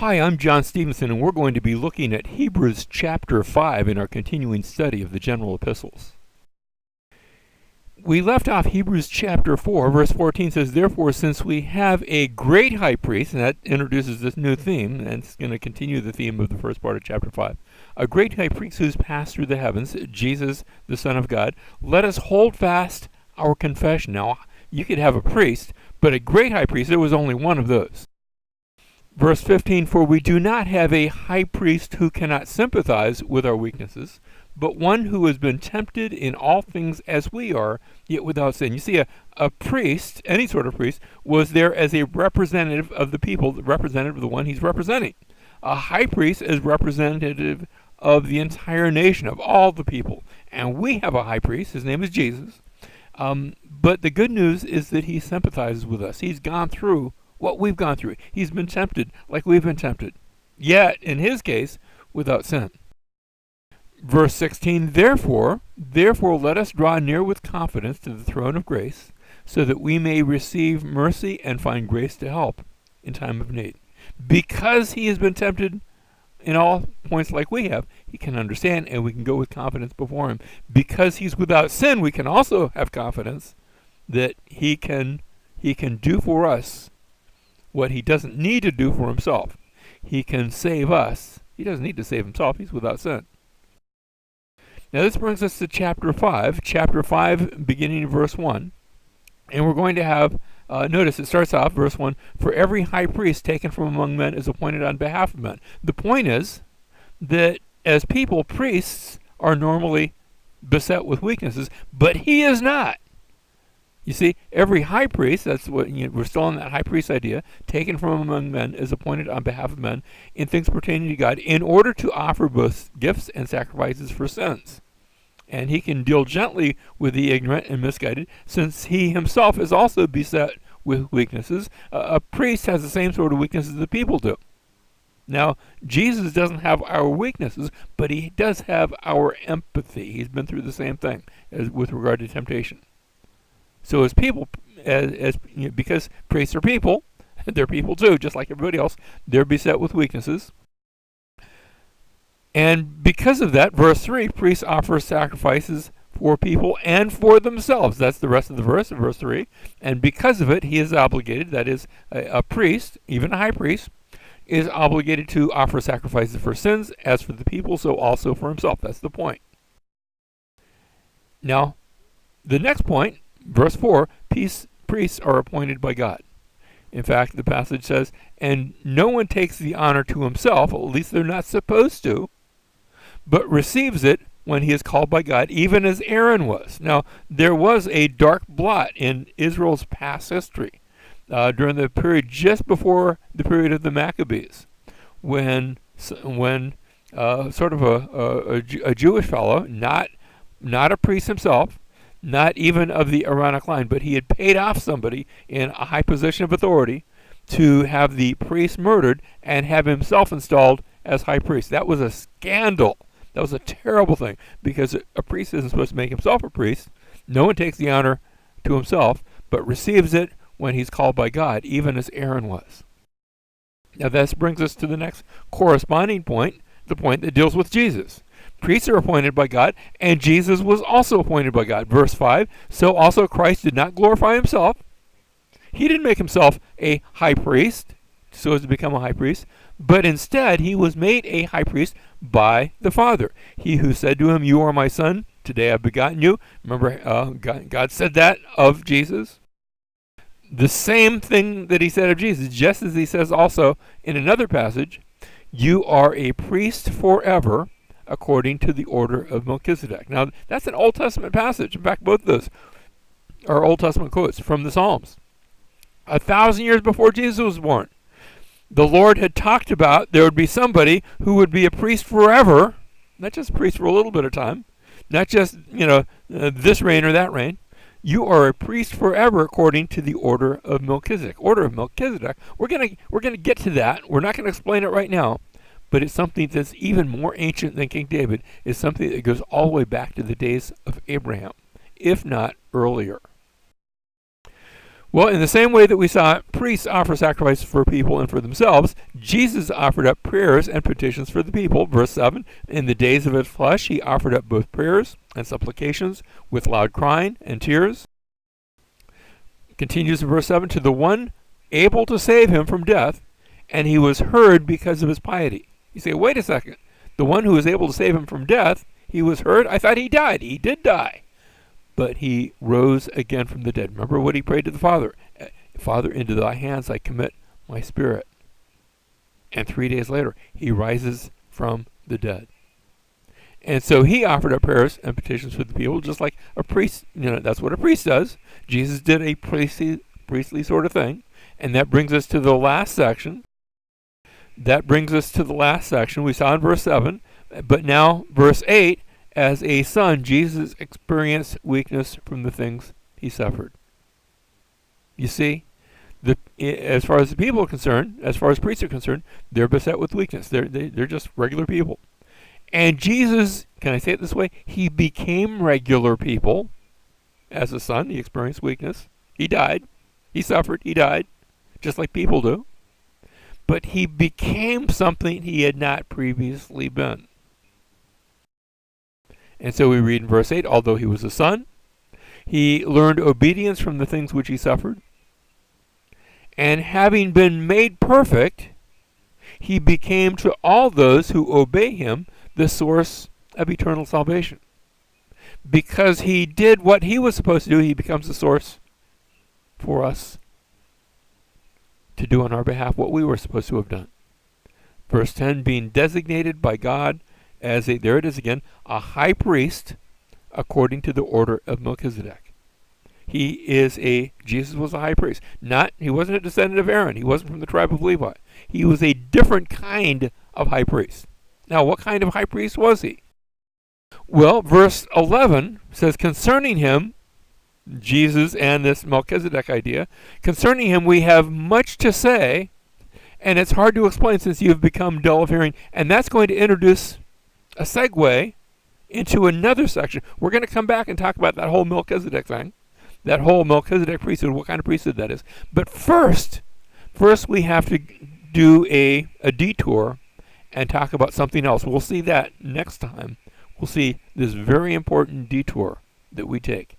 Hi, I'm John Stevenson, and we're going to be looking at Hebrews chapter 5 in our continuing study of the general epistles. We left off Hebrews chapter 4, verse 14 says, "Therefore, since we have a great high priest," and that introduces this new theme, and it's going to continue the theme of the first part of chapter 5, "a great high priest who's passed through the heavens, Jesus, the Son of God, let us hold fast our confession." Now, you could have a priest, but a great high priest, there was only one of those. Verse 15, "For we do not have a high priest who cannot sympathize with our weaknesses, but one who has been tempted in all things as we are, yet without sin." You see, a priest, any sort of priest, was there as a representative of the people, the representative of the one he's representing. A high priest is representative of the entire nation, of all the people. And we have a high priest, his name is Jesus. But the good news is that he sympathizes with us. He's gone through what we've gone through. He's been tempted like we've been tempted, yet, in his case, without sin. Verse 16, Therefore let us draw near with confidence to the throne of grace, so that we may receive mercy and find grace to help in time of need." Because he has been tempted in all points like we have, he can understand, and we can go with confidence before him. Because he's without sin, we can also have confidence that he can do for us what he doesn't need to do for himself. He can save us. He doesn't need to save himself. He's without sin. Now this brings us to chapter 5. Chapter 5, beginning in verse 1. And we're going to have, notice it starts off, verse 1, "For every high priest taken from among men is appointed on behalf of men." The point is that as people, priests are normally beset with weaknesses, but he is not. You see, every high priest, that's what we're still on that high priest idea, taken from among men is appointed on behalf of men in things pertaining to God, in order to offer both gifts and sacrifices for sins. And he can deal gently with the ignorant and misguided, since he himself is also beset with weaknesses. A priest has the same sort of weaknesses that people do. Now, Jesus doesn't have our weaknesses, but he does have our empathy. He's been through the same thing as with regard to temptation. So as people, because priests are people, they're people too, just like everybody else, they're beset with weaknesses. And because of that, verse 3, priests offer sacrifices for people and for themselves. That's the rest of the verse, verse 3. And because of it, he is obligated, that is, a priest, even a high priest, is obligated to offer sacrifices for sins, as for the people, so also for himself. That's the point. Now, the next point, verse 4, priests are appointed by God. In fact, the passage says, "And no one takes the honor to himself," at least they're not supposed to, "but receives it when he is called by God, even as Aaron was." Now, there was a dark blot in Israel's past history during the period just before the period of the Maccabees, when sort of a Jewish fellow, not a priest himself, not even of the Aaronic line, but he had paid off somebody in a high position of authority to have the priest murdered and have himself installed as high priest. That was a scandal. That was a terrible thing, because a priest isn't supposed to make himself a priest. No one takes the honor to himself, but receives it when he's called by God, even as Aaron was. Now this brings us to the next corresponding point, the point that deals with Jesus. Priests are appointed by God, and Jesus was also appointed by God. Verse 5, "So also Christ did not glorify himself." He didn't make himself a high priest, so as to become a high priest, but instead he was made a high priest by the Father. He who said to him, "You are my son, today I've begotten you." Remember, God said that of Jesus. The same thing that he said of Jesus, just as he says also in another passage, "You are a priest forever, according to the order of Melchizedek." Now, that's an Old Testament passage. In fact, both of those are Old Testament quotes from the Psalms. 1,000 years before Jesus was born, the Lord had talked about there would be somebody who would be a priest forever, not just a priest for a little bit of time, not just, this reign or that reign. "You are a priest forever according to the order of Melchizedek." Order of Melchizedek. We're gonna get to that. We're not going to explain it right now. But it's something that's even more ancient than King David. It's something that goes all the way back to the days of Abraham, if not earlier. Well, in the same way that we saw priests offer sacrifices for people and for themselves, Jesus offered up prayers and petitions for the people. Verse 7, in the days of his flesh, he offered up both prayers and supplications with loud crying and tears. Continues in verse 7, to the one able to save him from death, and he was heard because of his piety. You say, wait a second. The one who was able to save him from death, he was heard? I thought he died. He did die. But he rose again from the dead. Remember what he prayed to the Father. Father, into thy hands I commit my spirit. And 3 days later, he rises from the dead. And so he offered up prayers and petitions for the people, just like a priest. That's what a priest does. Jesus did a priestly sort of thing. And that brings us to the last section. We saw in verse 7. But now, verse 8, as a son, Jesus experienced weakness from the things he suffered. You see, as far as the people are concerned, as far as priests are concerned, they're beset with weakness. They're just regular people. And Jesus, can I say it this way? He became regular people. As a son, he experienced weakness. He died. He suffered. He died. Just like people do. But he became something he had not previously been. And so we read in verse 8, although he was a son, he learned obedience from the things which he suffered. And having been made perfect, he became to all those who obey him the source of eternal salvation. Because he did what he was supposed to do, he becomes the source for us to do on our behalf what we were supposed to have done. Verse 10, being designated by God as there it is again, a high priest according to the order of Melchizedek. Jesus was a high priest. He wasn't a descendant of Aaron. He wasn't from the tribe of Levi. He was a different kind of high priest. Now, what kind of high priest was he? Well, verse 11 says, concerning him, Jesus and this Melchizedek idea, concerning him we have much to say, and it's hard to explain since you have become dull of hearing. And that's going to introduce a segue into another section. We're going to come back and talk about that whole Melchizedek thing, that whole Melchizedek priesthood, what kind of priesthood that is. But first we have to do a detour and talk about something else. We'll see that next time. We'll see this very important detour that we take.